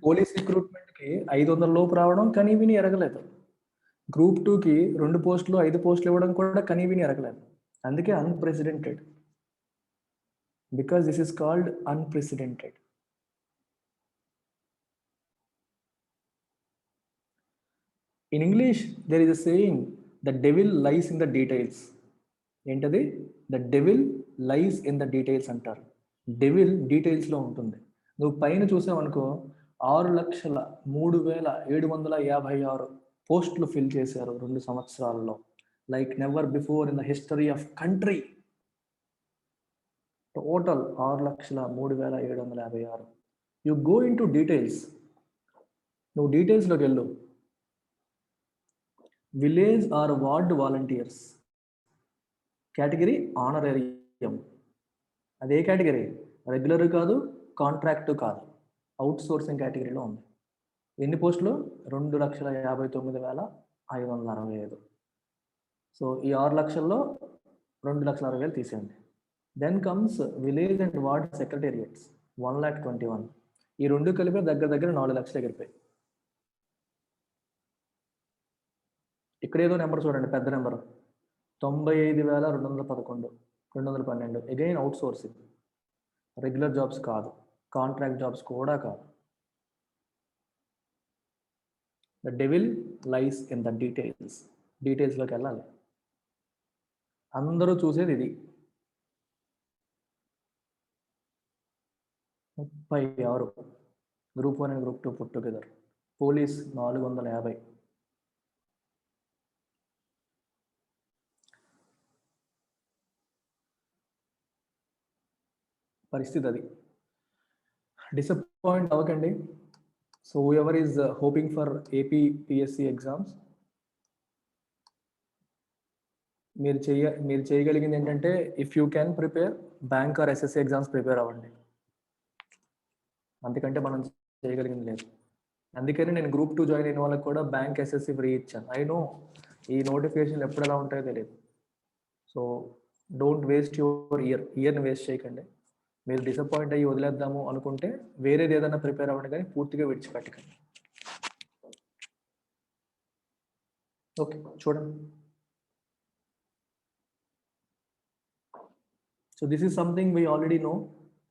Police రిక్రూట్మెంట్కి 500 లోపు రావడం కనీ విని ఎరగలేదు. గ్రూప్ 2కి 2 పోస్టులు 5 పోస్టులు ఇవ్వడం కూడా కనీ విని ఎరగలేదు. అందుకే unprecedented. Because this is called unprecedented. In English, there is a saying, the devil lies in the details. ఏంటది? The devil lies in the details అంటారు. డెవిల్ డీటెయిల్స్లో ఉంటుంది. నువ్వు పైన చూసావనుకో 6,03,756 పోస్టులు ఫిల్ చేశారు 2 సంవత్సరాల్లో. Like never before in the history of country. Total 6,03,756. You go into details. నువ్వు డీటెయిల్స్లోకి వెళ్ళు. Village or ward volunteers category honorarium. అదే కేటగిరీ రెగ్యులర్ కాదు, కాంట్రాక్టు కాదు, అవుట్ సోర్సింగ్ కేటగిరీలో ఉంది. ఎన్ని పోస్టులు? 2,59,565. సో ఈ 6 లక్షల్లో 2,60,000 తీసేయండి. Then comes village and ward secretariats 1,21,000. ఈ రెండు కలిపి దగ్గర 4 లక్షలు ఎగిరిపోయి. ఇక్కడేదో నెంబర్ చూడండి, పెద్ద number 95,211, 212. Again outsourcing, regular jobs కాదు, కాంట్రాక్ట్ జాబ్స్ కూడా కాదు. The devil lies in the details. డీటెయిల్స్లోకి వెళ్ళాలి. అందరూ చూసేది ఇది. 36 group 1 and group 2 put together. Police 450. పరిస్థితి అది. డిసప్పాయింట్ అవ్వకండి. So ever is hoping for AP PSC exams, మీరు చేయగలిగింది ఏంటంటే, if you can prepare bank or SSC exams prepare అవ్వండి. అంతకంటే మనం చేయగలిగింది లేదు. అందుకని నేను గ్రూప్ 2 జాయిన్ అయిన వాళ్ళకి కూడా బ్యాంక్ ఎస్ఎస్సి ఫ్రీ ఇచ్చాను. ఐ నో ఈ నోటిఫికేషన్లు ఎప్పుడు ఎలా ఉంటాయో తెలియదు. సో డోంట్ వేస్ట్ యువర్ ఇయర్ని వేస్ట్ చేయకండి. మీరు డిసప్పాయింట్ అయ్యి వదిలేద్దాము అనుకుంటే వేరేది ఏదైనా ప్రిపేర్ అవ్వండి, కానీ పూర్తిగా విడిచిపెట్టకండి. ఓకే, చూడండి. So this is something we already know.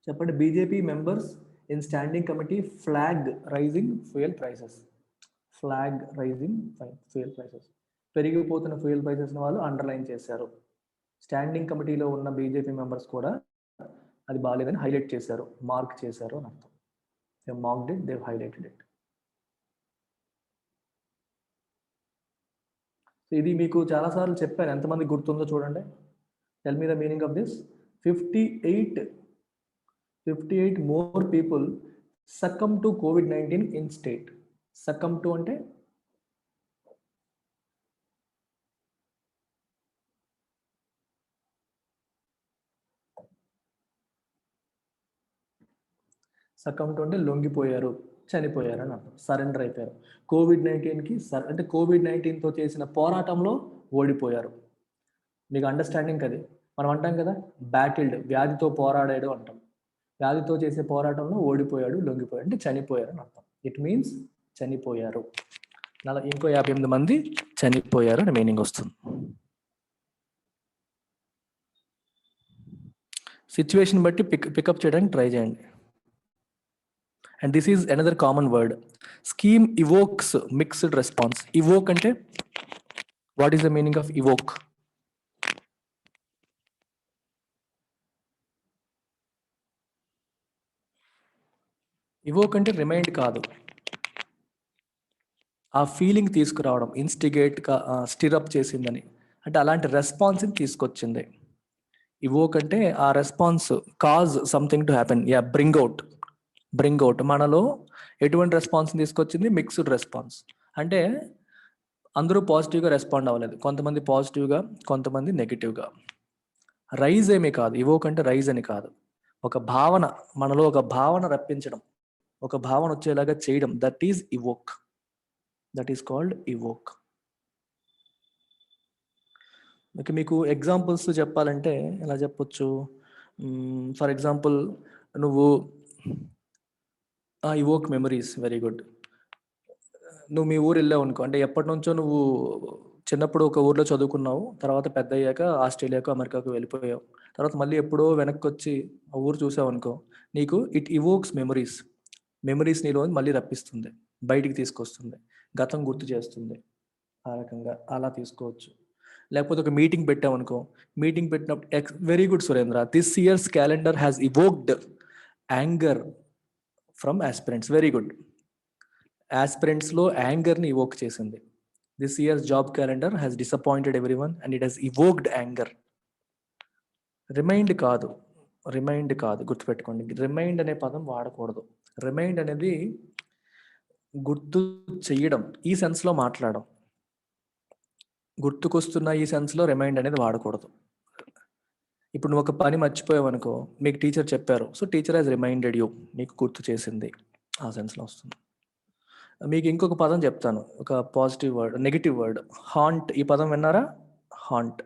చెప్పండి. BJP members in standing committee flag rising fuel prices. Flag rising fuel prices. పెరిగిపోతున్న ఫ్యూయల్ ప్రైసెస్ని వాళ్ళు అండర్లైన్ చేశారు. స్టాండింగ్ కమిటీలో ఉన్న బీజేపీ మెంబర్స్ కూడా అది బాగాలేదని హైలైట్ చేశారు, మార్క్ చేశారు అని అర్థం. They marked it, they highlighted it. ఇది మీకు చాలాసార్లు చెప్పాను, ఎంతమంది గుర్తుందో చూడండి. Tell me the meaning of this. 58 more people succumb to COVID-19 in state. Succumb to అంటే సకమ్ టు అంటే లొంగిపోయారు, చనిపోయారు అని అర్థం. సరెండర్ అయిపోయారు. కోవిడ్-19కి అంటే కోవిడ్-19తో చేసిన పోరాటంలో ఓడిపోయారు. మీకు అండర్స్టాండింగ్ అది. మనం అంటాం కదా, బ్యాటిల్డ్, వ్యాధితో పోరాడాడు అంటాం. వ్యాధితో చేసే పోరాటంలో ఓడిపోయాడు, లొంగిపోయాడు అంటే చనిపోయారు అని అర్థం. ఇట్ మీన్స్ చనిపోయారు. ఇంకో 58 మంది చనిపోయారు అని మీనింగ్ వస్తుంది. సిచ్యువేషన్ బట్టి పికప్ చేయడానికి ట్రై చేయండి. And this is another common word. Scheme evokes mixed response. Evoke ante, what is the meaning of evoke? Evoke ante remind kaadu, ఆ ఫీలింగ్ తీసుకురావడం, ఇన్స్టిగేట్ స్టిరప్ చేసిందని, అంటే అలాంటి రెస్పాన్స్ తీసుకొచ్చింది. ఇవోక్ అంటే ఆ response, cause something to happen. Yeah, bring out. మనలో ఎటువంటి రెస్పాన్స్ తీసుకొచ్చింది? Mixed response. అంటే అందరూ పాజిటివ్గా రెస్పాండ్ అవ్వలేదు, కొంతమంది పాజిటివ్గా, కొంతమంది నెగిటివ్గా. రైజ్ ఏమీ కాదు, ఇవోక్ అంటే రైజ్ అని కాదు. ఒక భావన, మనలో ఒక భావన రప్పించడం, ఒక భావన వచ్చేలాగా చేయడం, that is evoke. That is called evoke. Okay, మీకు ఎగ్జాంపుల్స్ చెప్పాలంటే ఎలా చెప్పొచ్చు? ఫర్ ఎగ్జాంపుల్, నువ్వు ఇవోక్ మెమరీస్, వెరీ గుడ్. నువ్వు మీ ఊరు వెళ్ళావు అనుకో, అంటే ఎప్పటి నుంచో నువ్వు చిన్నప్పుడు ఒక ఊర్లో చదువుకున్నావు, తర్వాత పెద్ద అయ్యాక ఆస్ట్రేలియాకు అమెరికాకు వెళ్ళిపోయావు, తర్వాత మళ్ళీ ఎప్పుడో వెనక్కి వచ్చి ఆ ఊరు చూసావు అనుకో, నీకు ఇట్ ఇవోక్స్ మెమరీస్. మెమరీస్ నీలో మళ్ళీ రప్పిస్తుంది, బయటికి తీసుకొస్తుంది, గతం గుర్తు చేస్తుంది. ఆ రకంగా అలా తీసుకోవచ్చు. లేకపోతే ఒక మీటింగ్ పెట్టామనుకో, మీటింగ్ పెట్టినప్పుడు very good Surendra, this year's calendar has evoked anger from aspirants, very good. ఆస్పిరెంట్స్లో యాంగర్ని ఇవోక్ చేసింది. This year's job calendar has disappointed everyone and it has evoked anger. Remind కాదు, రిమైండ్ కాదు, గుర్తుపెట్టుకోండి, రిమైండ్ అనే పదం వాడకూడదు. రిమైండ్ అనేది గుర్తు చెయ్యడం, ఈ సెన్స్లో మాట్లాడడం. గుర్తుకొస్తున్న ఈ సెన్స్లో రిమైండ్ అనేది వాడకూడదు. ఇప్పుడు నువ్వు ఒక పని మర్చిపోయావు అనుకో, మీకు టీచర్ చెప్పారు, so teacher has reminded you, నీకు గుర్తు చేసింది, ఆ సెన్స్లో వస్తుంది. మీకు ఇంకొక పదం చెప్తాను, ఒక positive word, negative word, haunt. ఈ పదం విన్నారా? హాంట్.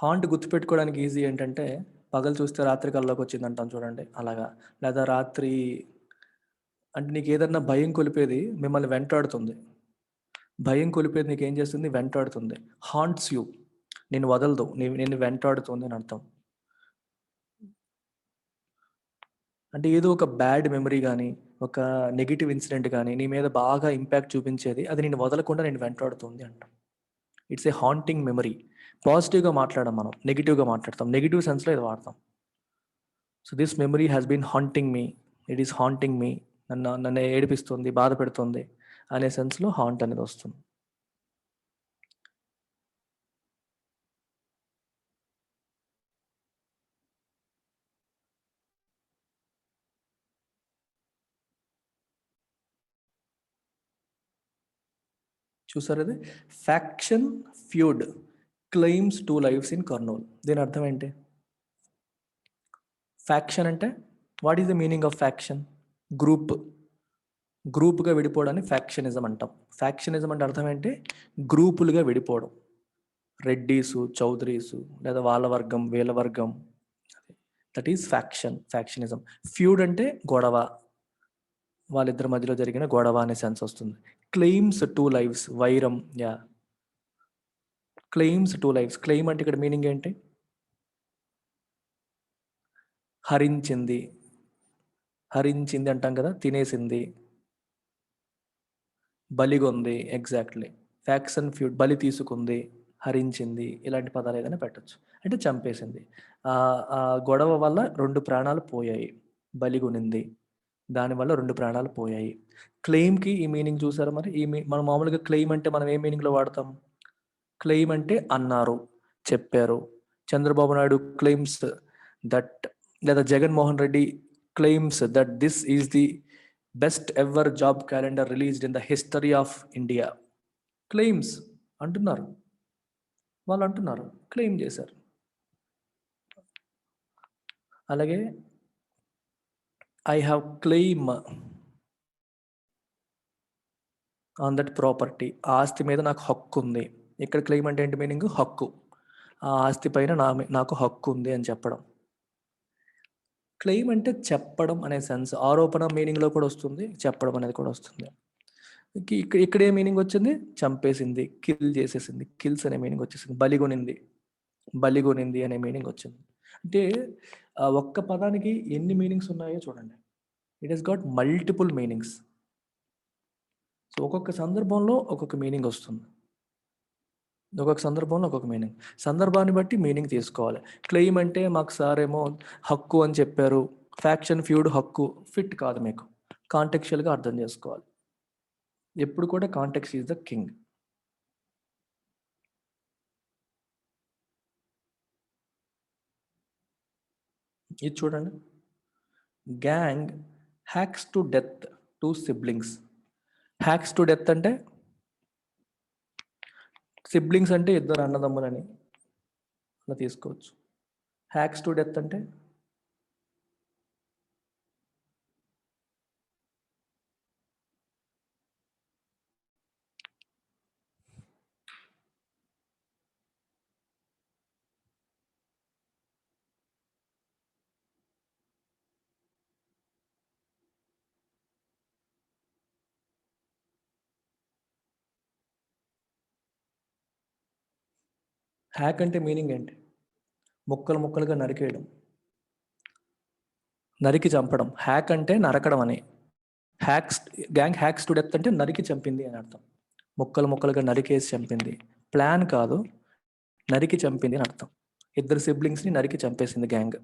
హాంట్ గుర్తుపెట్టుకోవడానికి ఈజీ ఏంటంటే, పగలు చూస్తే రాత్రి కల్లోకి వచ్చింది అంటాం చూడండి, అలాగా. లేదా రాత్రి అంటే నీకు ఏదన్నా భయం కొలిపేది మిమ్మల్ని వెంటాడుతుంది, భయం కొలిపేది నీకు ఏం చేస్తుంది, వెంటాడుతుంది. హాంట్స్ యూ, నేను వదలదు, నేను వెంటాడుతుంది అని అర్థం. అంటే ఏదో ఒక బ్యాడ్ మెమరీ కానీ, ఒక నెగిటివ్ ఇన్సిడెంట్ కానీ నీ మీద బాగా ఇంపాక్ట్ చూపించేది, అది నేను వదలకుండా నేను వెంటాడుతుంది అంటాం. It's a haunting memory. పాజిటివ్గా మాట్లాడడం, మనం నెగిటివ్గా మాట్లాడతాం, నెగిటివ్ సెన్స్లో ఇది వాడతాం. So this memory has been haunting me, it is haunting me, నన్ను ఏడిపిస్తుంది, బాధ పెడుతుంది అనే సెన్స్లో హాంట్ అనేది వస్తుంది. చూసారు అది, faction feud claims 2 lives in Kurnool. దీని అర్థం ఏంటి? ఫ్యాక్షన్ అంటే, what is the meaning of faction? Group, గ్రూప్గా విడిపోవడాన్ని ఫ్యాక్షనిజం అంటాం. ఫ్యాక్షనిజం అంటే అర్థం ఏంటి? గ్రూపులుగా విడిపోవడం. రెడ్డీసు, చౌదరీసు, లేదా వాళ్ళ వర్గం, వీళ్ళ వర్గం, దట్ ఈస్ ఫ్యాక్షనిజం. ఫ్యూడ్ అంటే గొడవ, వాళ్ళిద్దరి మధ్యలో జరిగిన గొడవ అనే సెన్స్ వస్తుంది. క్లెయిమ్స్ 2 lives, వైరం. Yeah, claims 2 lives. క్లెయిమ్ అంటే ఇక్కడ మీనింగ్ ఏంటి? హరించింది, హరించింది అంటాం కదా, తినేసింది, బలిగొంది. ఎగ్జాక్ట్లీ. ఫ్యాక్షన్ ఫ్యూడ్, బలి తీసుకుంది, హరించింది, ఇలాంటి పదాలు ఏదైనా పెట్టచ్చు. అంటే చంపేసింది. ఆ గొడవ వల్ల 2 ప్రాణాలు పోయాయి, బలిగొనింది, దానివల్ల 2 ప్రాణాలు పోయాయి. క్లెయిమ్కి ఈ మీనింగ్ చూసారా మరి? మనం మామూలుగా క్లెయిమ్ అంటే మనం ఏ మీనింగ్లో వాడతాం? క్లెయిమ్ అంటే అన్నారు, చెప్పారు. చంద్రబాబు నాయుడు క్లెయిమ్స్ దట్, లేదా Jaganmohan Reddy claims that this is the best ever job calendar released in the history of India. Claims అంటున్నారు, వాళ్ళు అంటున్నారు, క్లెయిమ్ చేశారు. అలాగే I have claim on that property, ఆ ఆస్తి మీద నాకు హక్కు ఉంది. ఇక్కడ క్లెయిమ్ అంటే ఏంటి మీనింగ్? హక్కు, ఆ ఆస్తి పైన నాకు హక్కు ఉంది అని చెప్పడం. క్లెయిమ్ అంటే చెప్పడం అనే సెన్స్, ఆరోపణ మీనింగ్లో కూడా వస్తుంది, చెప్పడం అనేది కూడా వస్తుంది. ఇక్కడ ఏ మీనింగ్ వచ్చింది? చంపేసింది, కిల్ చేసేసింది, కిల్స్ అనే మీనింగ్ వచ్చేసింది. బలిగొనింది, బలిగొనింది అనే మీనింగ్ వచ్చింది. అంటే ఒక్క పదానికి ఎన్ని మీనింగ్స్ ఉన్నాయో చూడండి. It has got multiple meanings. So ఒక్కొక్క సందర్భంలో ఒక్కొక్క మీనింగ్ వస్తుంది, ఒక్కొక్క సందర్భంలో ఒక్కొక్క మీనింగ్. సందర్భాన్ని బట్టి మీనింగ్ తీసుకోవాలి. క్లెయిమ్ అంటే మాకు సార్ ఏమో హక్కు అని చెప్పారు, ఫ్యాక్షన్ ఫ్యూడ్ హక్కు ఫిట్ కాదు, మీకు కాంటెక్చువల్గా అర్థం చేసుకోవాలి. ఎప్పుడు కూడా కాంటెక్స్ట్ ఈజ్ ద కింగ్. ఇది చూడండి, gang hacks to death 2 siblings. Hacks to death అంటే, సిబ్లింగ్స్ అంటే ఇద్దరు అన్నదమ్ములని అలా తీసుకోవచ్చు. హ్యాక్స్ టు డెత్ అంటే హ్యాక్ అంటే మీనింగ్ ఏంటి? ముక్కలు ముక్కలుగా నరికేయడం, నరికి చంపడం. హ్యాక్ అంటే నరకడం అని. Hacks gang hacks to death అంటే నరికి చంపింది అని అర్థం. ముక్కలు ముక్కలుగా నరికేసి చంపింది. ప్లాన్ కాదు, నరికి చంపింది అని అర్థం. ఇద్దరు సిబ్లింగ్స్ని నరికి చంపేసింది గ్యాంగ్.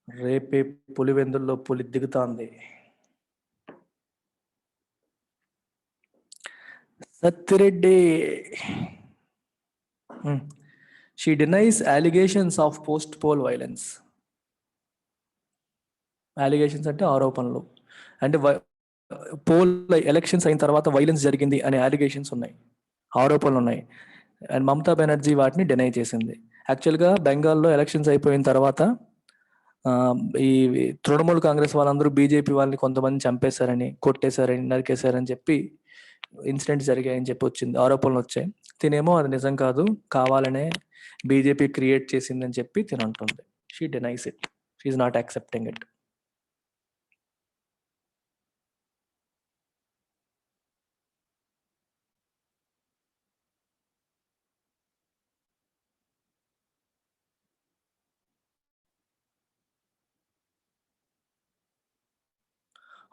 రేపే పులివెందుల్లో పులి దిగుతాంది. Sattireddy. She denies allegations of post poll violence. Allegations అంటే ఆరోపణలు. అంటే పోల్ ఎలక్షన్స్ అయిన తర్వాత వైలెన్స్ జరిగింది అనే అలిగేషన్స్ ఉన్నాయి, ఆరోపణలు ఉన్నాయి. అండ్ మమతా బెనర్జీ వాటిని డినై చేసింది. యాక్చువల్గా బెంగాల్లో ఎలక్షన్స్ అయిపోయిన తర్వాత ఈ తృణమూల్ కాంగ్రెస్ వాళ్ళందరూ బీజేపీ వాళ్ళని కొంతమంది చంపేశారని, కొట్టేశారని, నరికేశారని చెప్పి ఇన్సిడెంట్స్ జరిగాయని చెప్పి వచ్చింది, ఆరోపణలు వచ్చాయి. తినేమో అది నిజం కాదు, కావాలనే బీజేపీ క్రియేట్ చేసిందని చెప్పి తినంటుంది. She denies it, she is not accepting it.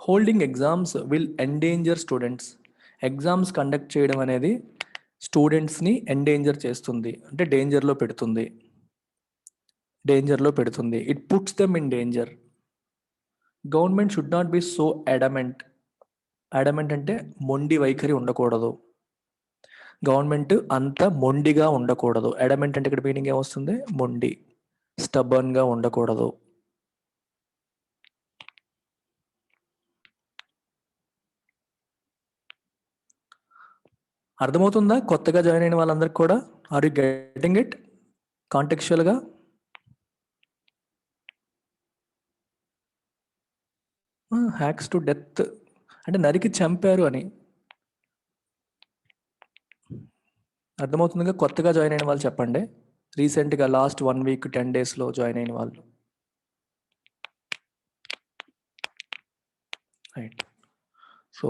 Holding exams will endanger students. Exams conduct చేయడం అనేది స్టూడెంట్స్ని ఎండేంజర్ చేస్తుంది, అంటే డేంజర్లో పెడుతుంది. It puts them in danger. Government should not be so adamant. Adamant అంటే మొండి వైఖరి ఉండకూడదు. గవర్నమెంట్ అంత మొండిగా ఉండకూడదు. అడమెంట్ అంటే ఇక్కడ మీనింగ్ ఏమొస్తుంది? మొండి, స్టబర్న్గా ఉండకూడదు. అర్థమవుతుందా కొత్తగా జాయిన్ అయిన వాళ్ళందరికీ కూడా? ఆర్ యు గెటింగ్ ఇట్ కాంటెక్చువల్గా? హ్యాక్స్ టు డెత్ అంటే నరికి చంపారు అని అర్థమవుతుందిగా. కొత్తగా జాయిన్ అయిన వాళ్ళు చెప్పండి, రీసెంట్గా లాస్ట్ 1 వీక్ 10 డేస్లో జాయిన్ అయిన వాళ్ళు. రైట్. సో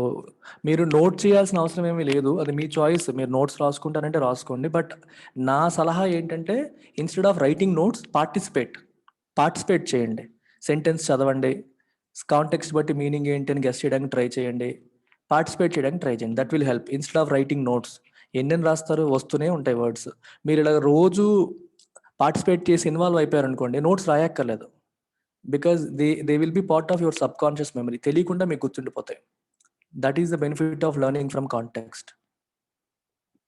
మీరు నోట్ చేయాల్సిన అవసరం ఏమీ లేదు, అది మీ చాయిస్. మీరు నోట్స్ రాసుకుంటారంటే రాసుకోండి. బట్ నా సలహా ఏంటంటే, instead of writing notes, participate చేయండి. సెంటెన్స్ చదవండి, కాంటెక్స్ట్ బట్టి మీనింగ్ ఏంటి అని గెస్ చేయడానికి ట్రై చేయండి, పార్టిసిపేట్ చేయడానికి ట్రై చేయండి. That will help. Instead of writing notes, ఎన్నెన్ని రాస్తారు, వస్తూనే ఉంటాయి వర్డ్స్. మీరు ఇలా రోజు పార్టిసిపేట్ చేసి ఇన్వాల్వ్ అయిపోయారు అనుకోండి, నోట్స్ రాయక్కర్లేదు. Because they will be part of your subconscious memory. తెలియకుండా మీకు గుర్తుండిపోతాయి. That is the benefit of learning from context.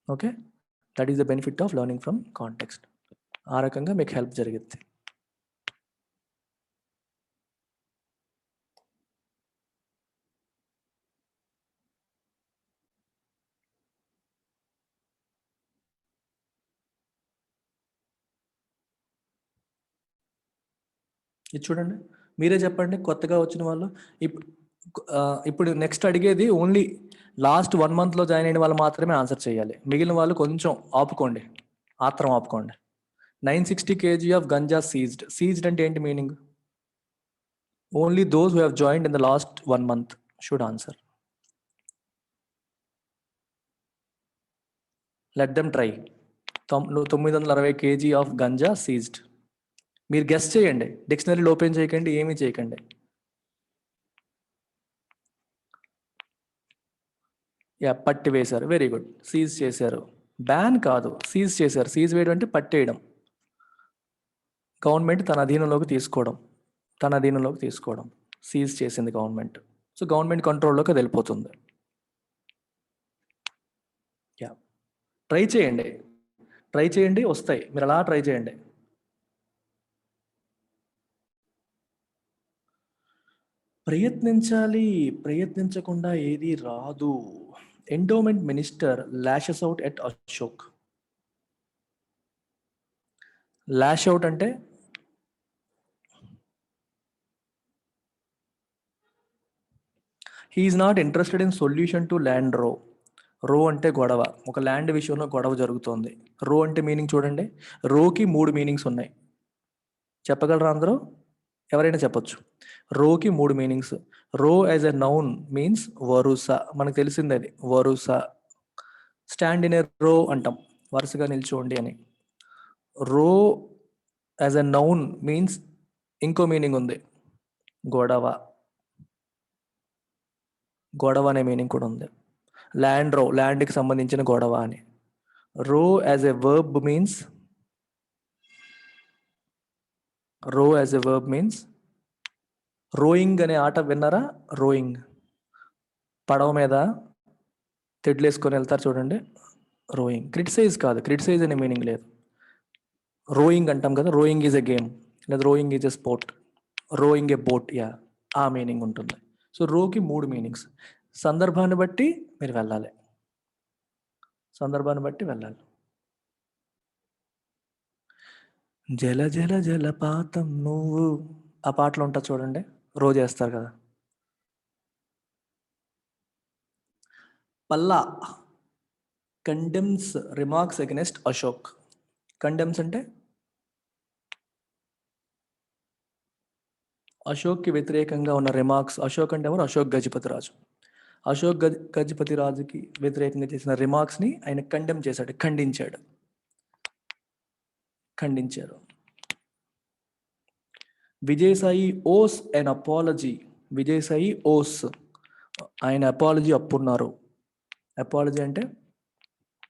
Okay, that is the benefit of learning from context. ఆ రకంగా మీకు హెల్ప్ జరిగింది. ఇది చూడండి, మీరే చెప్పండి కొత్తగా వచ్చిన వాళ్ళు. ఇప్పుడు నెక్స్ట్ అడిగేది ఓన్లీ లాస్ట్ 1 monthలో జాయిన్ అయిన వాళ్ళు మాత్రమే ఆన్సర్ చేయాలి. మిగిలిన వాళ్ళు కొంచెం ఆపుకోండి, ఆత్రం ఆపుకోండి. 960 kg of ganja seized. Seized అంటే ఏంటి meaning? Only those who have joined in the last 1 month should answer. Let them try. 960 kg of ganja seized. మీరు గెస్ చేయండి, డిక్షనరీలో ఓపెన్ చేయకండి, ఏమీ చేయకండి. పట్టి వేశారు, వెరీ గుడ్. సీజ్ చేశారు, బ్యాన్ కాదు, సీజ్ చేశారు. సీజ్ వేయడం అంటే పట్టేయడం. గవర్నమెంట్ తన అధీనంలోకి తీసుకోవడం, సీజ్ చేసింది గవర్నమెంట్. సో గవర్నమెంట్ కంట్రోల్లోకి అది వెళ్ళిపోతుంది. ట్రై చేయండి, వస్తాయి. మీరు అలా ట్రై చేయండి. ప్రయత్నించకుండా ఏది రాదు. Endowment minister lashes out at Ashok. Lash out అంటే he is not interested in solution to land row. Row అంటే గొడవ, ఒక ల్యాండ్ విషయంలో గొడవ జరుగుతోంది. రో అంటే మీనింగ్ చూడండి, రోకి 3 మీనింగ్స్ ఉన్నాయి. చెప్పగలరా అందరూ? ఎవరైనా చెప్పొచ్చు. రోకి 3 మీనింగ్స్. రో యాజ్ ఎ నౌన్ మీన్స్ వరుస, మనకు తెలిసింది అది వరుస. స్టాండ్ ఇన్ ఎ రో అంటాం, వరుసగా నిల్చోండి అని. Row as a noun means ఇంకో మీనింగ్ ఉంది, గొడవ. గొడవ అనే మీనింగ్ కూడా ఉంది. ల్యాండ్ రో, ల్యాండ్కి సంబంధించిన గొడవ అని. Row as a verb means, row as a verb means rowing అనే ఆట విన్నారా? రోయింగ్, పడవ మీద తెడ్లేసుకొని వెళ్తారు చూడండి, రోయింగ్. క్రిటిసైజ్ కాదు, క్రిటిసైజ్ అనే మీనింగ్ లేదు. రోయింగ్ అంటాం కదా, రోయింగ్ ఈజ్ ఎ గేమ్, లేదా rowing is a sport, rowing a boat, yeah, ఆ మీనింగ్ ఉంటుంది. సో రోకి 3 మీనింగ్స్. సందర్భాన్ని బట్టి మీరు వెళ్ళాలి, సందర్భాన్ని బట్టి వెళ్ళాలి. జల జల జలపాతం నువ్వు, ఆ పాటలో ఉంటుంది చూడండి, రో చేస్తారు కదా. Palla condemns remarks against Ashok. Condemns అంటే అశోక్కి వ్యతిరేకంగా ఉన్న రిమార్క్స్. అశోక్ అంటే ఎవరు? అశోక్ గజపతి రాజు. అశోక్ గజపతి రాజుకి వ్యతిరేకంగా చేసిన రిమార్క్స్ని ఆయన కండెమ్ చేశాడు, ఖండించాడు, ఖండించారు. విజయసాయి ఓస్ అండ్ అపాలజీ. విజయసాయి ఓస్, ఆయన అపాలజీ అప్పున్నారు. అపాలజీ అంటే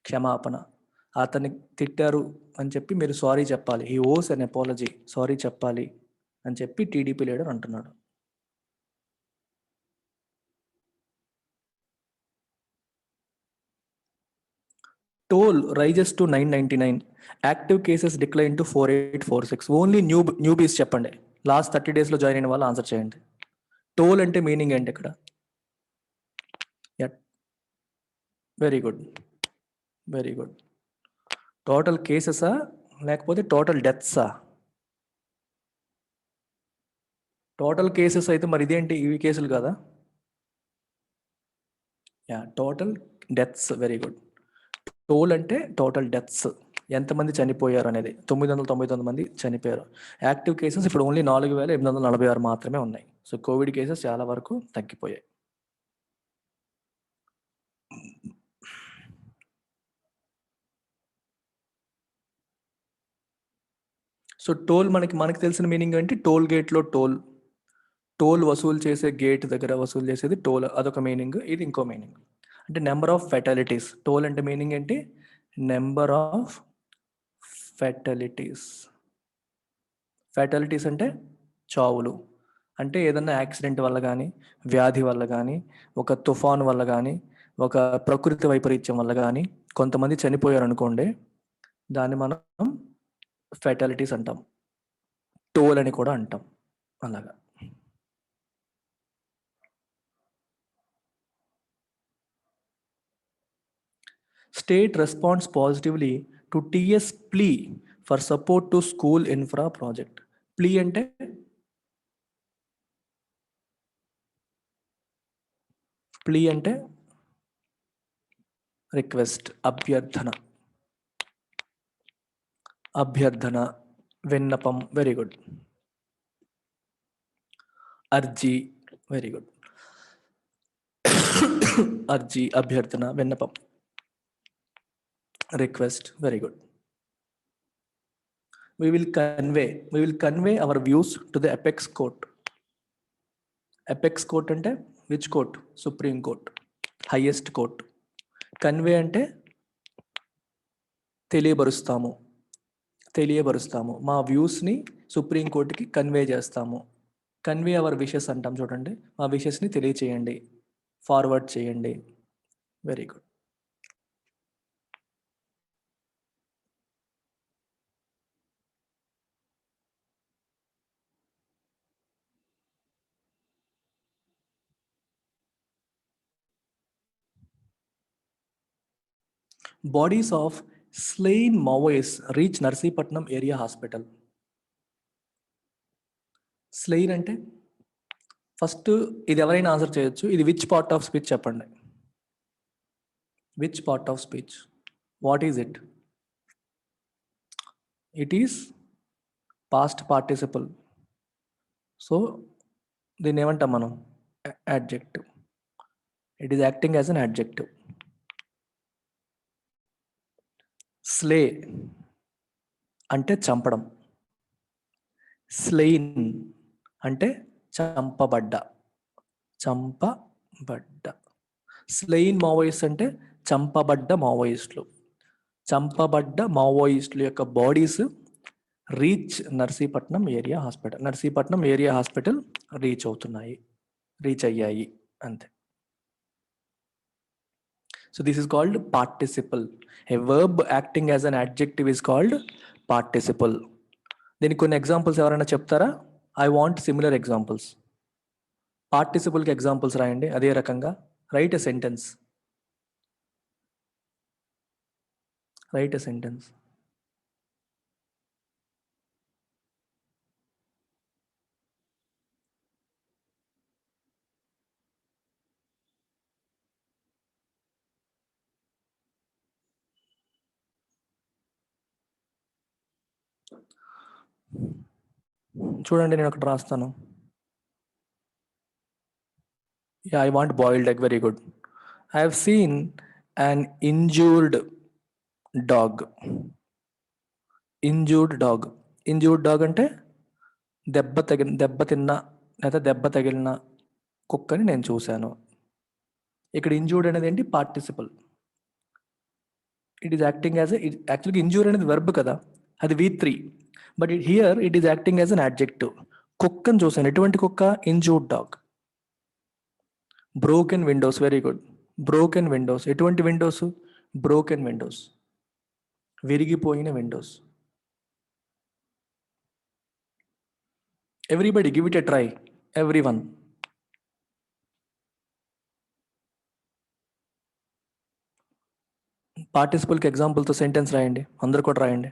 క్షమాపణ. అతన్ని తిట్టారు అని చెప్పి మీరు సారీ చెప్పాలి. ఈ ఓస్ అండ్ అపాలజీ, సారీ చెప్పాలి అని చెప్పి టీడీపీ లీడర్ అంటున్నాడు. Toll rises to 999, active cases decline to 4846. Only న్యూబీస్ చెప్పండి, లాస్ట్ 30 daysలో జాయిన్ అయిన వాళ్ళు ఆన్సర్ చేయండి. టోల్ అంటే మీనింగ్ ఏంటి ఇక్కడ? Very good, very good. Total కేసెసా లేకపోతే టోటల్ డెత్సా? టోటల్ కేసెస్ అయితే మరి ఇదేంటి, ఇవి కేసులు కదా? Yeah, total deaths, very good. Toll అంటే టోటల్ డెత్స్, ఎంతమంది చనిపోయారు అనేది. 999 మంది చనిపోయారు. యాక్టివ్ కేసెస్ ఇప్పుడు ఓన్లీ 4846 మాత్రమే ఉన్నాయి. సో కోవిడ్ కేసెస్ చాలా వరకు తగ్గిపోయాయి. సో టోల్ మనకి తెలిసిన మీనింగ్ ఏంటి? టోల్ గేట్లో టోల్, టోల్ వసూలు చేసే గేట్ దగ్గర వసూలు చేసేది టోల్, అదొక మీనింగ్. ఇది ఇంకో మీనింగ్ అంటే నెంబర్ ఆఫ్ ఫెటాలిటీస్. టోల్ అంటే మీనింగ్ ఏంటి? Number of fatalities. ఫెటాలిటీస్ అంటే చావులు. అంటే ఏదన్నా యాక్సిడెంట్ వల్ల కానీ, వ్యాధి వల్ల కానీ, ఒక తుఫాన్ వల్ల కానీ, ఒక ప్రకృతి వైపరీత్యం వల్ల కానీ కొంతమంది చనిపోయారు అనుకోండి, దాన్ని మనం ఫెటాలిటీస్ అంటాం. టోల్ అని కూడా అంటాం. అలాగా. State responds positively to TS plea for support to school infra project. Plea అంటే రిక్వెస్ట్, అభ్యర్థన, విన్నపం. Very good. అర్జీ, వెరీ గుడ్. అర్జీ, అభ్యర్థన, విన్నపం, request, very good. We will convey our views to the apex court. Apex court అంటే which court? Supreme court, highest court. Convey అంటే తెలియబరుస్తాము, మా వ్యూస్ని సుప్రీం కోర్టుకి కన్వే చేస్తాము. కన్వే అవర్ విషెస్ అంటాం చూడండి, మా విషెస్ని తెలియచేయండి, ఫార్వర్డ్ చేయండి. Very good. Bodies of slain Maoists reach Narsipatnam area hospital. Slain అంటే ఫస్ట్ ఇది ఎవరైనా ఆన్సర్ చేయొచ్చు. ఇది విచ్ పార్ట్ ఆఫ్ స్పీచ్ చెప్పండి. Which part of speech? What is it? It is past participle. So దీన్ని ఏమంటాం మనం? Adjective. It is acting as an adjective. Slay అంటే చంపడం. స్లెయిన్ అంటే చంపబడ్డ. చంపబడ్డ. స్లెయిన్ మావోయిస్ట్ అంటే చంపబడ్డ మావోయిస్టులు. చంపబడ్డ మావోయిస్టుల యొక్క bodies reach Narsipatnam area hospital. Narsipatnam area hospital reach అయ్యాయి అంతే. So this is called participle. A verb acting as an adjective is called participle. దీనికి కొన్ని ఎగ్జాంపుల్స్ ఎవరైనా చెప్తారా? I want similar examples. పార్టిసిపుల్కి ఎగ్జాంపుల్స్ రాయండి అదే రకంగా. Write a sentence. చూడండి నేను ఒకటి రాస్తాను. I want boiled egg. Very good. I have seen an injured dog. Injured dog అంటే దెబ్బ తిన్న లేదా దెబ్బ తగిలిన కుక్కని నేను చూశాను. ఇక్కడ ఇంజూర్డ్ అనేది ఏంటి? Participle. It is acting as యాక్చువల్గా ఇంజూర్ అనేది వెర్బ్ కదా, అది V3. But here it is acting as an adjective. కుక్కను చూశాను. ఎటువంటి కుక్క? Injured dog. Broken windows. Very good. Broken windows. ఎటువంటి విండోస్? Broken windows. విరిగిపోయిన windows. Everybody give it a try. Everyone. పార్టిసిపల్కి ఎగ్జాంపుల్తో సెంటెన్స్ రాయండి. అందరు కూడా రాయండి.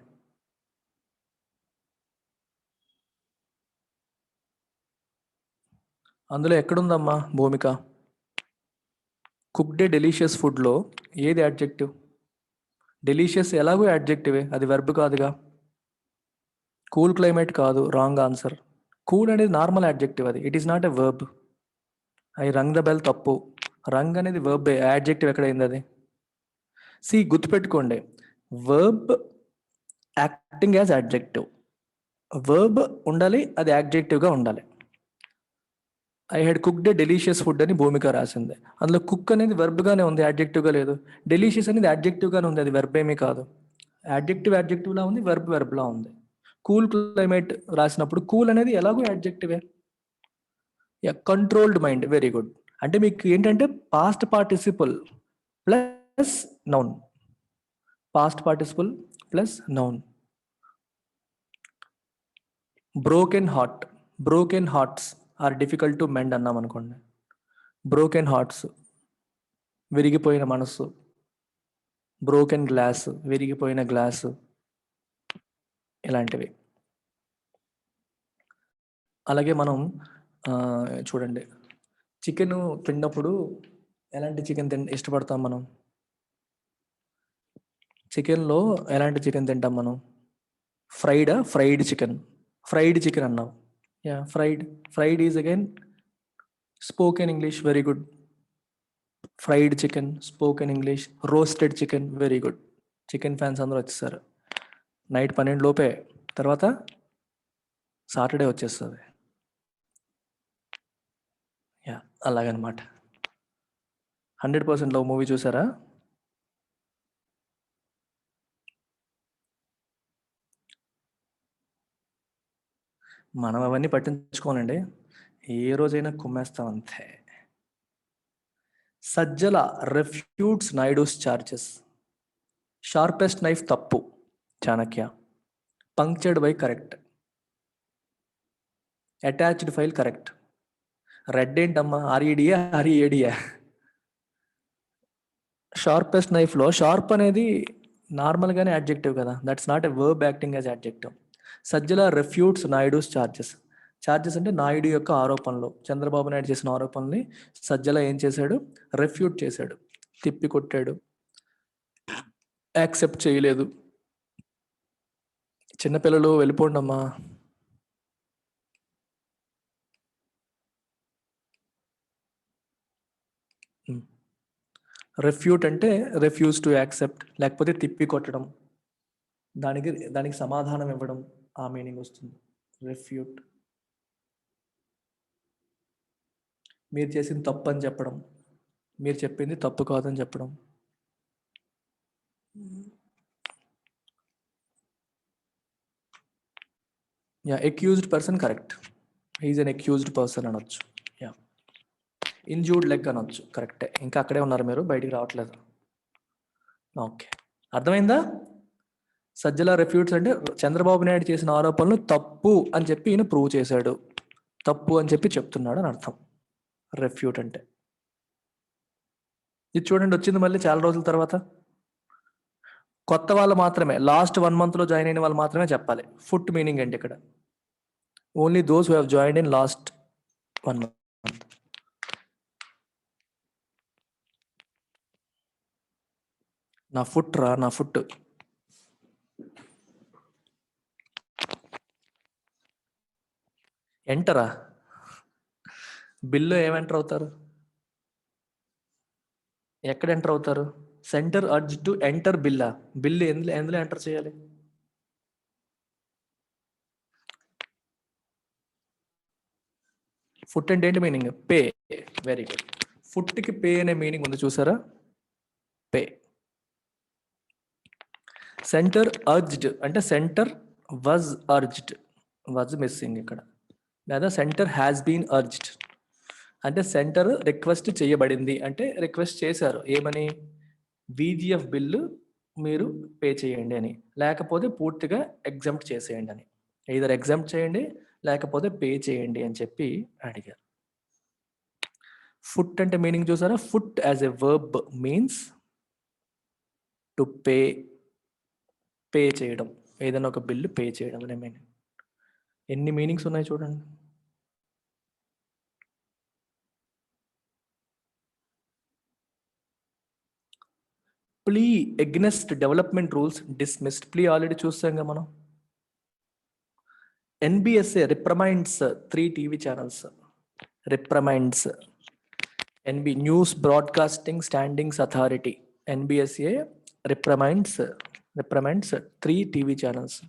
అందులో ఎక్కడుందమ్మా భూమిక? కుక్డ్ ఏ డెలీషియస్ ఫుడ్లో ఏది యాడ్జెక్టివ్? డెలీషియస్ ఎలాగో యాడ్జెక్టివే, అది వెర్బ్ కాదుగా. కూల్ క్లైమేట్ కాదు, రాంగ్ ఆన్సర్. కూల్ అనేది నార్మల్ యాడ్జెక్టివ్, అది it is not a verb. I rung the bell తప్పు. రంగ్ అనేది వర్బ్, యాడ్జెక్టివ్ ఎక్కడైంది అది? గుర్తుపెట్టుకోండి, verb acting as adjective. Verb ఉండాలి, అది యాడ్జెక్టివ్గా ఉండాలి. I had cooked a delicious food అని భూమిక రాసింది. అందులో కుక్ అనేది వెర్బ్గానే ఉంది, యాడ్జెక్టివ్గా లేదు. డెలీషియస్ అనేది యాడ్జెక్టివ్గానే ఉంది, అది వెర్బ్ ఏమీ కాదు. యాడ్జెక్టివ్లా ఉంది, వెర్బ్లా ఉంది. కూల్ క్లైమేట్ రాసినప్పుడు కూల్ అనేది ఎలాగో యాడ్జెక్టివే. Controlled mind. Very good. అంటే మీకు ఏంటంటే past participle plus noun. Past participle plus noun. Broken hearts are difficult to mend అన్నాం అనుకోండి. బ్రోకెన్ హార్ట్స్ విరిగిపోయిన మనస్సు. బ్రోకెన్ గ్లాస్ విరిగిపోయిన గ్లాసు, ఇలాంటివి. అలాగే మనం చూడండి, చికెన్ తిన్నప్పుడు ఎలాంటి చికెన్ ఇష్టపడతాం మనం? చికెన్లో ఎలాంటి చికెన్ తింటాం మనం? ఫ్రైడ్ చికెన్ అన్నాం. Yeah, fried is again spoken English. Very good. Fried chicken, spoken English. Roasted chicken. Very good. Chicken fans అందరూ వచ్చేసారు. నైట్ 12 లోపే, తర్వాత సాటర్డే వచ్చేస్తుంది. యా, అలాగనమాట. 100% లవ్ మూవీ చూసారా? మనం అవన్నీ పట్టించుకోనండి, ఏ రోజైనా కుమ్మేస్తాం అంతే. Sajjala refutes Naidu's charges. Sharpest knife తప్పు, Chanakya. Punctured by correct. Attached file correct. Red ఏంటమ్మా? ఆర్ఈడియా. షార్పెస్ట్ నైఫ్లో షార్ప్ అనేది నార్మల్గానే యాడ్జెక్టివ్ కదా, that's not a verb acting as adjective. Sajjala refutes Naidu's charges అంటే నాయుడు యొక్క ఆరోపణలు, చంద్రబాబు నాయుడు చేసిన ఆరోపణల్ని సజ్జల ఏం చేశాడు? రెఫ్యూట్ చేశాడు, తిప్పి కొట్టాడు, యాక్సెప్ట్ చేయలేదు. చిన్నపిల్లలు వెళ్ళిపోండమ్మా. రెఫ్యూట్ అంటే రిఫ్యూజ్ టు యాక్సెప్ట్, లేకపోతే తిప్పి కొట్టడం, దానికి సమాధానం ఇవ్వడం, ఆ మీనింగ్ వస్తుంది రెఫ్యూట్. మీరు చేసింది తప్పు అని చెప్పడం, మీరు చెప్పింది తప్పు కాదని చెప్పడం. Yeah, accused person correct, is an accused person అనొచ్చు. యా, ఇంజూర్డ్ లెగ్ అనొచ్చు, కరెక్టే. ఇంకా అక్కడే ఉన్నారు మీరు, బయటికి రావట్లేదు. ఓకే, అర్థమైందా? సజ్జల రెఫ్యూట్స్ అంటే చంద్రబాబు నాయుడు చేసిన ఆరోపణలు తప్పు అని చెప్పి ఈయన ప్రూవ్ చేశాడు, తప్పు అని చెప్పి చెప్తున్నాడు అని అర్థం రెఫ్యూట్ అంటే. ఇది చూడండి, వచ్చింది మళ్ళీ చాలా రోజుల తర్వాత. కొత్త వాళ్ళు మాత్రమే, లాస్ట్ 1 monthలో జాయిన్ అయిన వాళ్ళు మాత్రమే చెప్పాలి. ఫుట్ మీనింగ్ ఏంటి ఇక్కడ? Only those who have joined in last 1 month. నా ఫుట్ రా, నా ఫుట్. ఎంటరా, బిల్లో ఏం ఎంటర్ అవుతారు? ఎక్కడ ఎంటర్ అవుతారు? సెంటర్ అర్జ్ టు ఎంటర్ బిల్లా? బిల్లు ఎందులో ఎంటర్ చేయాలి? ఫుట్ అంటే ఏంటి మీనింగ్? పే. Very good. ఫుట్కి పే అనే మీనింగ్ ఉంది చూసారా? పే. సెంటర్ అర్జ్డ్ అంటే centre was urged, was missing ఇక్కడ. లేదా సెంటర్ హ్యాస్ బీన్ అర్జ్డ్ అంటే సెంటర్ రిక్వెస్ట్ చేయబడింది, అంటే రిక్వెస్ట్ చేశారు ఏమని? VGF బిల్లు మీరు పే చేయండి అని, లేకపోతే పూర్తిగా ఎగ్జామ్ట్ చేసేయండి అని. either ఎగ్జామ్ట్ చేయండి లేకపోతే పే చేయండి అని చెప్పి అడిగారు. ఫుట్ అంటే మీనింగ్ చూసారా? Foot as a verb means to pay, pay చేయడం, ఏదైనా ఒక బిల్లు పే చేయడం అనే మీనింగ్. ఎన్ని మీనింగ్స్ ఉన్నాయి చూడండి. Plea against development rules dismissed. Plea already చూసాంగా మనం. NBSA reprimands 3 TV channels. Reprimands news broadcasting standings authority, NBSA reprimands 3 TV channels.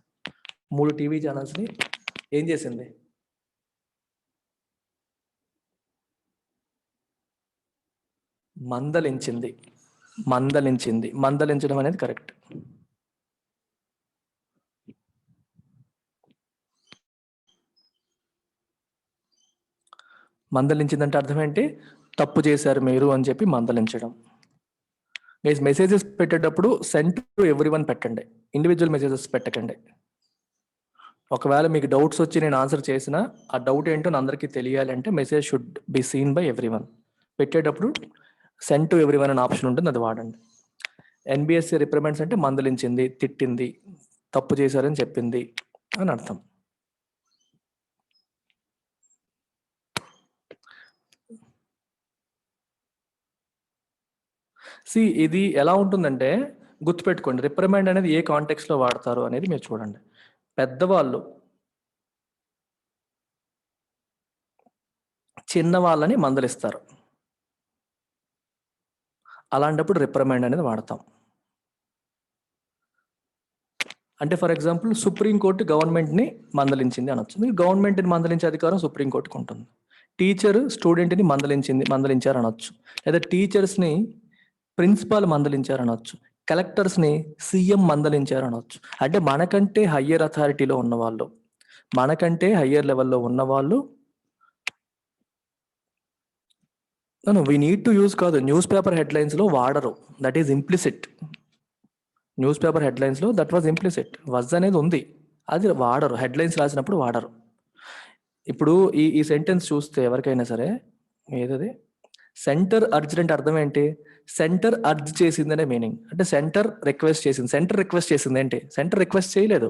3 TV ఛానల్స్ని ఏం చేసింది? మందలించింది. మందలించడం అనేది కరెక్ట్. మందలించిందంటే అర్థం ఏంటి? తప్పు చేశారు మీరు అని చెప్పి మందలించడం. మెసేజెస్ పెట్టేటప్పుడు సెండ్ టు ఎవ్రీవన్ పెట్టండి, ఇండివిజువల్ మెసేజెస్ పెట్టకండి. ఒకవేళ మీకు డౌట్స్ వచ్చి నేను ఆన్సర్ చేసిన ఆ డౌట్ ఏంటో అందరికీ తెలియాలి అంటే message should be seen by everyone. పెట్టేటప్పుడు సెండ్ టు ఎవ్రీవన్ అనే ఆప్షన్ ఉంటుంది, అది వాడండి. NBSA రిప్రమెంట్స్ అంటే మందలించింది, తిట్టింది, తప్పు చేశారని చెప్పింది అని అర్థం. ఇది ఎలా ఉంటుందంటే గుర్తుపెట్టుకోండి, రిప్రమెండ్ అనేది ఏ కాంటెక్స్లో వాడతారు అనేది మీరు చూడండి. పెద్దవాళ్ళు చిన్నవాళ్ళని మందలిస్తారు, అలాంటప్పుడు రిప్రమెండ్ అనేది వాడతాం. అంటే ఫర్ ఎగ్జాంపుల్ సుప్రీంకోర్టు గవర్నమెంట్ని మందలించింది అనొచ్చు. గవర్నమెంట్ని మందలించే అధికారం సుప్రీంకోర్టుకు ఉంటుంది. టీచర్ స్టూడెంట్ని మందలించారు అనొచ్చు. లేదా టీచర్స్ని ప్రిన్సిపాల్ మందలించారు అనొచ్చు. కలెక్టర్స్ని CM మందలించారు అనొచ్చు. అంటే మనకంటే హయ్యర్ అథారిటీలో ఉన్నవాళ్ళు, మనకంటే హయ్యర్ లెవెల్లో ఉన్నవాళ్ళు వి నీడ్ టు యూజ్ కాదు, న్యూస్ పేపర్ హెడ్లైన్స్లో వాడరు, that is implicit. Newspaper హెడ్లైన్స్లో దట్ వాజ్ ఇంప్లిసిట్, వజ్ అనేది ఉంది, అది వాడరు, హెడ్లైన్స్ రాసినప్పుడు వాడరు. ఇప్పుడు ఈ సెంటెన్స్ చూస్తే ఎవరికైనా సరే, ఏదది సెంటర్ అర్జ్డ్ అంటే అర్థం ఏంటి? సెంటర్ అర్జ్ చేసిందనే మీనింగ్. అంటే సెంటర్ రిక్వెస్ట్ చేసింది. సెంటర్ రిక్వెస్ట్ చేసింది ఏంటి? సెంటర్ రిక్వెస్ట్ చేయలేదు,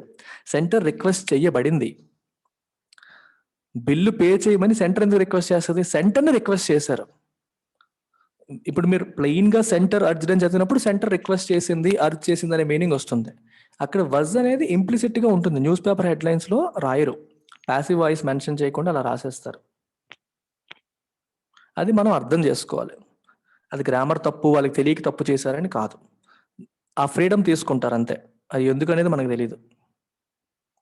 సెంటర్ రిక్వెస్ట్ చేయబడింది. బిల్లు పే చేయమని సెంటర్ ఎందుకు రిక్వెస్ట్ చేస్తుంది? సెంటర్ని రిక్వెస్ట్ చేశారు. ఇప్పుడు మీరు ప్లెయిన్ గా సెంటర్ అర్జ్డ్ అని చదివినప్పుడు సెంటర్ రిక్వెస్ట్ చేసింది, అర్జ్ చేసింది అనే మీనింగ్ వస్తుంది. అక్కడ వజ్ అనేది ఇంప్లిసిట్ గా ఉంటుంది, న్యూస్ పేపర్ హెడ్లైన్స్ లో రాయరు, ప్యాసివ్ వాయిస్ మెన్షన్ చేయకుండా అలా రాసేస్తారు. అది మనం అర్థం చేసుకోవాలి. అది గ్రామర్ తప్పు, వాళ్ళకి తెలియక తప్పు చేశారని కాదు. ఆ ఫ్రీడమ్ తీసుకుంటారు అంతే. అది ఎందుకనేది మనకు తెలియదు.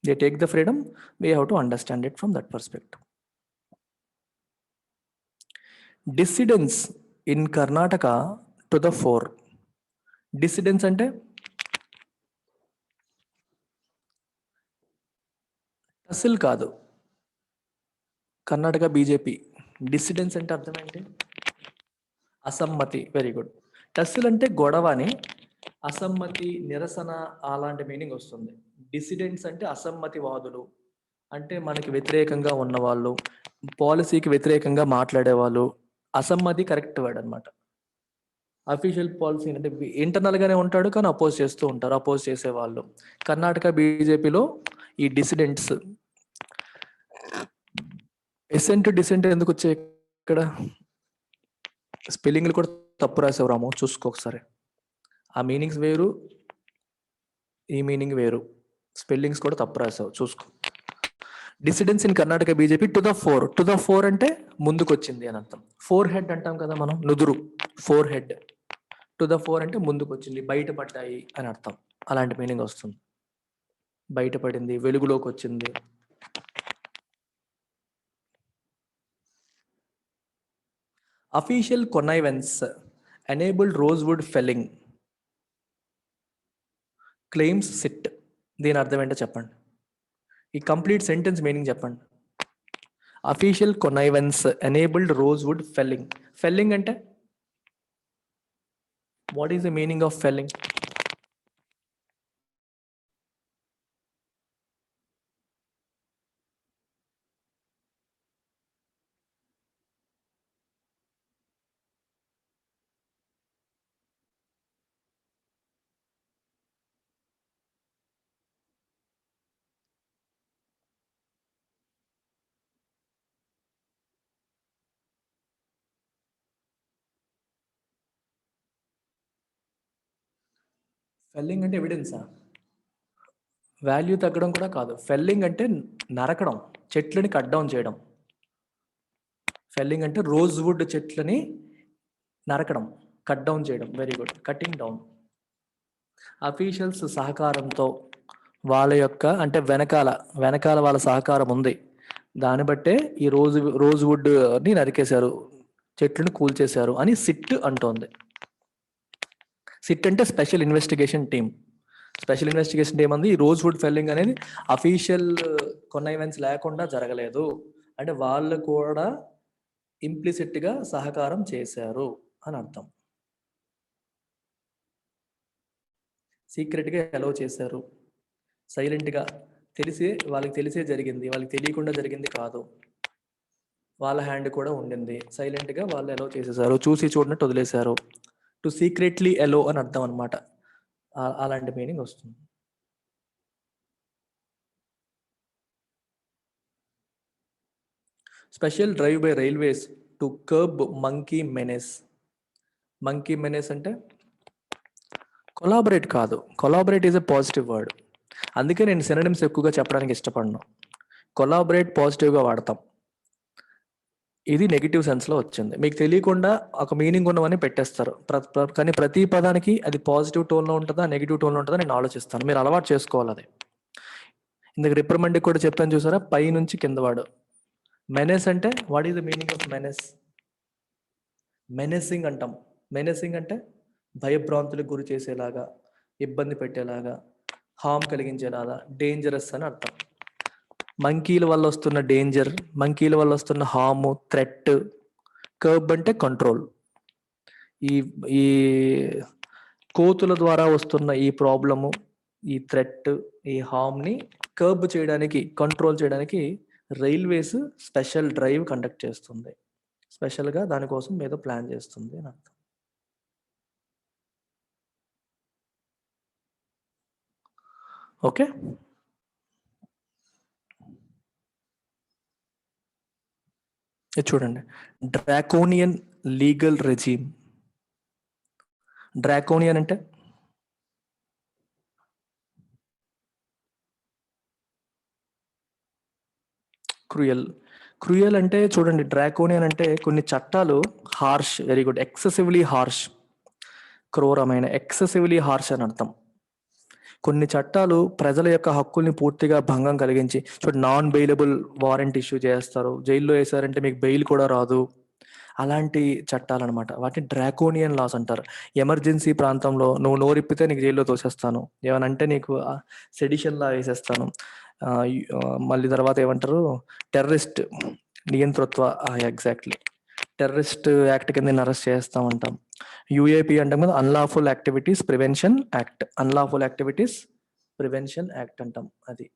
They take the freedom, we have to understand it from that perspective. Dissidence in Karnataka to the fore. Dissidence అంటే టసిల్ కాదు, కర్ణాటక బీజేపీ. డిసిడెన్స్ అంటే అర్థం ఏంటి? అసమ్మతి. Very good. టసిల్ అంటే గొడవని, అసమ్మతి, నిరసన అలాంటి మీనింగ్ వస్తుంది. డిసిడెంట్స్ అంటే అసమ్మతివాదులు, అంటే మనకి వ్యతిరేకంగా ఉన్నవాళ్ళు, పాలసీకి వ్యతిరేకంగా మాట్లాడేవాళ్ళు. అసమ్మతి కరెక్ట్ వర్డ్ అనమాట. అఫీషియల్ పాలసీ అంటే ఇంటర్నల్ గానే ఉంటాడు కానీ అపోజ్ చేస్తూ ఉంటారు, అపోజ్ చేసేవాళ్ళు. కర్ణాటక బీజేపీలో ఈ డిసిడెంట్స్. ఎసెంట్ డిసెంట్ ఎందుకు వచ్చాయి ఇక్కడ? స్పెల్లింగ్లు కూడా తప్పు రాసావు రాము, చూసుకో ఒకసారి. ఆ మీనింగ్స్ వేరు, ఈ మీనింగ్ వేరు. స్పెల్లింగ్స్ కూడా తప్పు రాసావు, చూసుకో. Dissidence in Karnataka BJP to the fore. To the fore అంటే ముందుకు వచ్చింది అని అర్థం. ఫోర్ హెడ్ అంటాం కదా మనం, నుదురు, four head. To the fore అంటే ముందుకు వచ్చింది, బయటపడ్డాయి అని అర్థం. అలాంటి మీనింగ్ వస్తుంది. బయటపడింది, వెలుగులోకి వచ్చింది. Official connivance enabled rosewood felling claims SIT. దీని అర్థం ఏంటో చెప్పండి. ఈ కంప్లీట్ సెంటెన్స్ మీనింగ్ చెప్పండి. Official connivance enabled rosewood felling. Felling అంటే what is the meaning of felling? Felling అంటే ఎవిడెన్సా? వాల్యూ తగ్గడం కూడా కాదు. ఫెల్లింగ్ అంటే నరకడం, చెట్లని కట్ డౌన్ చేయడం. ఫెల్లింగ్ అంటే రోజ్వుడ్ చెట్లని నరకడం, కట్ డౌన్ చేయడం. Very good, cutting down. Officials సహకారంతో, వాళ్ళ యొక్క అంటే వెనకాల వాళ్ళ సహకారం ఉంది, దాన్ని బట్టే ఈ రోజ్వుడ్ని నరికేశారు, చెట్లను కూల్చేశారు అని సిట్ అంటోంది. సిట్ అంటే special investigation team. Special investigation team అంది ఈ రోజ్వుడ్ ఫెల్లింగ్ అనేది అఫీషియల్ కొన్నైవెన్స్ లేకుండా జరగలేదు, అంటే వాళ్ళు కూడా ఇంప్లిసిట్గా సహకారం చేశారు అని అర్థం. సీక్రెట్గా అలౌ చేశారు, సైలెంట్గా, వాళ్ళకి తెలిసే జరిగింది, వాళ్ళకి తెలియకుండా జరిగింది కాదు, వాళ్ళ హ్యాండ్ కూడా ఉండింది, సైలెంట్గా వాళ్ళు అలౌ చేసేసారు, చూసి చూడనట్టు వదిలేశారు. టు సీక్రెట్లీ అలౌ అని అర్థం అనమాట. అలాంటి మీనింగ్ వస్తుంది. Special drive by railways to curb monkey menace. Monkey menace అంటే కొలాబరేట్ కాదు, collaborate is a positive word. అందుకే నేను సినోనిమ్స్ ఎక్కువగా చెప్పడానికి ఇష్టపడను. కొలాబరేట్ పాజిటివ్గా వాడతాం, ఇది నెగిటివ్ సెన్స్లో వచ్చింది. మీకు తెలియకుండా ఒక మీనింగ్ ఉన్నవని పెట్టేస్తారు, కానీ ప్రతి పదానికి అది పాజిటివ్ టోన్లో ఉంటుందా నెగిటివ్ టోన్లో ఉంటుందా నేను ఆలోచిస్తాను. మీరు అలవాటు చేసుకోవాలి అది. ఇందుకు రిప్రమెండ్కి కూడా చెప్పాను చూసారా, పై నుంచి కింద వాడు. మెనెస్ అంటే what is the meaning of menace? Menacing అంటాం. మెనెసింగ్ అంటే భయభ్రాంతులకు గురి చేసేలాగా, ఇబ్బంది పెట్టేలాగా, హామ్ కలిగించేలాగా, డేంజరస్ అని అర్థం. మంకీల వల్ల వస్తున్న డేంజర్, మంకీల వల్ల వస్తున్న హామ్, థ్రెట్. కర్బ్ అంటే కంట్రోల్. ఈ ఈ కోతుల ద్వారా వస్తున్న ఈ ప్రాబ్లము, ఈ థ్రెట్, ఈ హామ్ని కర్బ్ చేయడానికి, కంట్రోల్ చేయడానికి రైల్వేస్ స్పెషల్ డ్రైవ్ కండక్ట్ చేస్తుంది. స్పెషల్గా దానికోసం ఏదో ప్లాన్ చేస్తుంది అని అర్థం. ఓకే, చూడండి. డ్రాకోనియన్ లీగల్ రెజీమ్. డ్రాకోనియన్ అంటే క్రూయల్. క్రూయల్ అంటే చూడండి, డ్రాకోనియన్ అంటే కొన్ని చట్టాలు harsh, very good, excessively harsh, క్రూరమైన, ఎక్సెసివ్లీ హార్ష్ అని అర్థం. కొన్ని చట్టాలు ప్రజల యొక్క హక్కుల్ని పూర్తిగా భంగం కలిగించి, చూడండి, నాన్ బెయిలబుల్ వారెంట్ ఇష్యూ చేస్తారు, జైల్లో వేసారంటే మీకు బెయిల్ కూడా రాదు, అలాంటి చట్టాలు అనమాట. వాటిని డ్రాకోనియన్ లాస్ అంటారు. ఎమర్జెన్సీ ప్రాంతంలో నువ్వు నోరిప్పితే నీకు జైల్లో తోసేస్తాను, ఏమనంటే నీకు సెడిషన్ లా వేసేస్తాను, మళ్ళీ తర్వాత ఏమంటారు, టెర్రరిస్ట్ నియంతృత్వ, ఎగ్జాక్ట్లీ, టెర్రరిస్ట్ యాక్ట్ కింద అరెస్ట్ చేస్తా ఉంటాం. యూఏపీ అంటాం కదా, unlawful activities prevention act, unlawful activities prevention act అంటాం. అది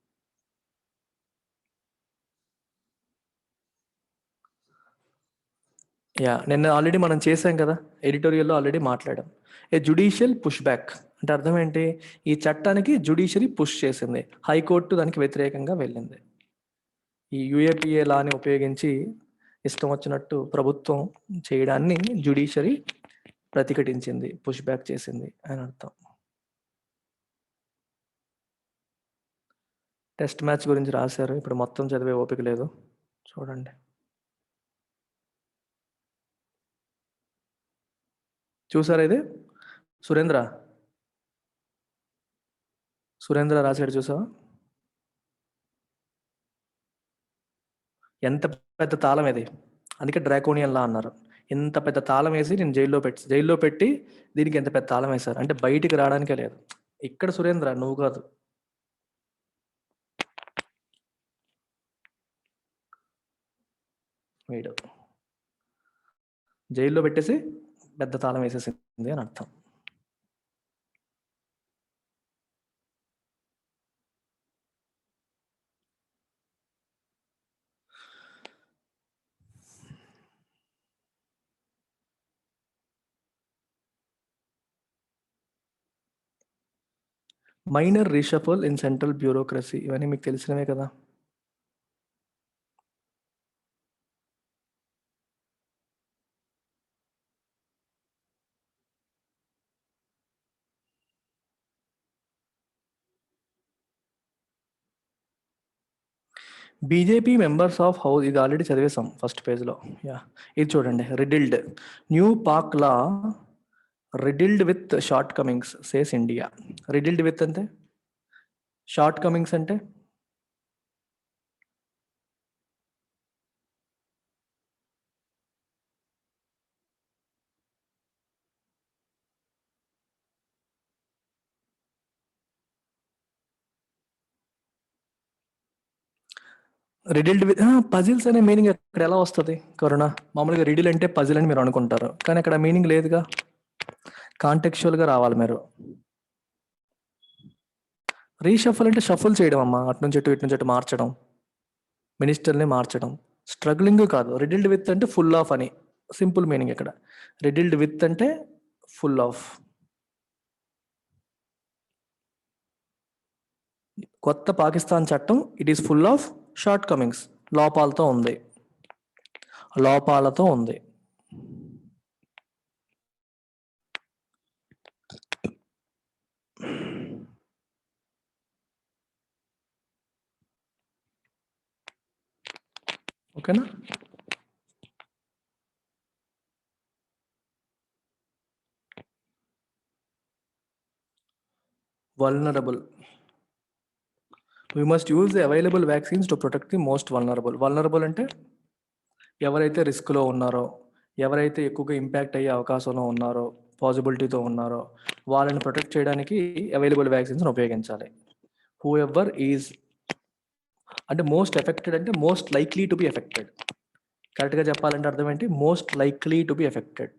నిన్న ఆల్రెడీ మనం చేసాం కదా, ఎడిటోరియల్లో ఆల్రెడీ మాట్లాడాం. ఏ జుడిషియల్ పుష్ బ్యాక్ అంటే అర్థం ఏంటి, ఈ చట్టానికి జుడిషియరీ పుష్ చేసింది, హైకోర్టు దానికి వ్యతిరేకంగా వెళ్ళింది. ఈ యూఏపీఏ లాని ఉపయోగించి ఇష్టం వచ్చినట్టు ప్రభుత్వం చేయడాన్ని జుడిషియరీ ప్రతిఘటించింది, పుష్ బ్యాక్ చేసింది అని అర్థం. టెస్ట్ మ్యాచ్ గురించి రాశారు, ఇప్పుడు మొత్తం చదివే ఓపిక లేదు, చూడండి. చూసారా ఇది, సురేంద్ర సురేంద్ర రాశాడు, చూసావా? ఎంత పెద్ద తాళం ఇది, అందుకే డ్రాకోనియన్ లా అన్నారు. ఇంత పెద్ద తాళం వేసి నేను జైల్లో పెట్టి దీనికి ఎంత పెద్ద తాళం వేశారు అంటే బయటికి రావడానికే లేదు. ఇక్కడ సురేంద్ర, నువ్వు కాదు. వీడు జైల్లో పెట్టేసి పెద్ద తాళం వేసేసింది అని అర్థం. Minor reshuffle in central bureaucracy, ఇవన్నీ మీకు తెలిసినవే కదా. బీజేపీ మెంబర్స్ ఆఫ్ హౌస్, ఇది ఆల్రెడీ చదివేసాం ఫస్ట్ పేజ్లో. ఇది చూడండి, riddled new Pak law riddled with shortcomings says India. Riddled with అంటే, షార్ట్ కమింగ్స్ అంటే రిడిల్డ్ విత్ పజిల్స్ అనే మీనింగ్ అక్కడ ఎలా వస్తుంది కరుణ? మామూలుగా రిడిల్ అంటే పజిల్ అని మీరు అనుకుంటారు, కానీ అక్కడ మీనింగ్ లేదుగా, కాంటెక్చువల్గా రావాలి మీరు. రీషఫల్ అంటే షఫుల్ చేయడం అమ్మా, అటు నుంచి ఇటు నుంచి మార్చడం, మినిస్టర్ని మార్చడం. స్ట్రగ్లింగ్ కాదు. రిడిల్డ్ విత్ అంటే ఫుల్ ఆఫ్ అని సింపుల్ మీనింగ్ ఇక్కడ. రిడిల్డ్ విత్ అంటే ఫుల్ ఆఫ్. కొత్త పాకిస్తాన్ చట్టం it is full of shortcomings, లోపాలతో ఉంది, లోపాలతో ఉంది. ఓకేనా? Vulnerable, we must use the available vaccines to protect the most vulnerable. Vulnerable అంటే ఎవరైతే రిస్క్లో ఉన్నారో, ఎవరైతే ఎక్కువగా ఇంపాక్ట్ అయ్యే అవకాశంలో ఉన్నారో, పాసిబిలిటీతో ఉన్నారో, వాళ్ళని ప్రొటెక్ట్ చేయడానికి అవైలబుల్ వ్యాక్సిన్స్ని ఉపయోగించాలి. హూ ఎవర్ ఈజ్ అంటే మోస్ట్ ఎఫెక్టెడ్ అంటే most likely to be affected. కరెక్ట్గా చెప్పాలంటే అర్థం ఏంటి? Most likely to be affected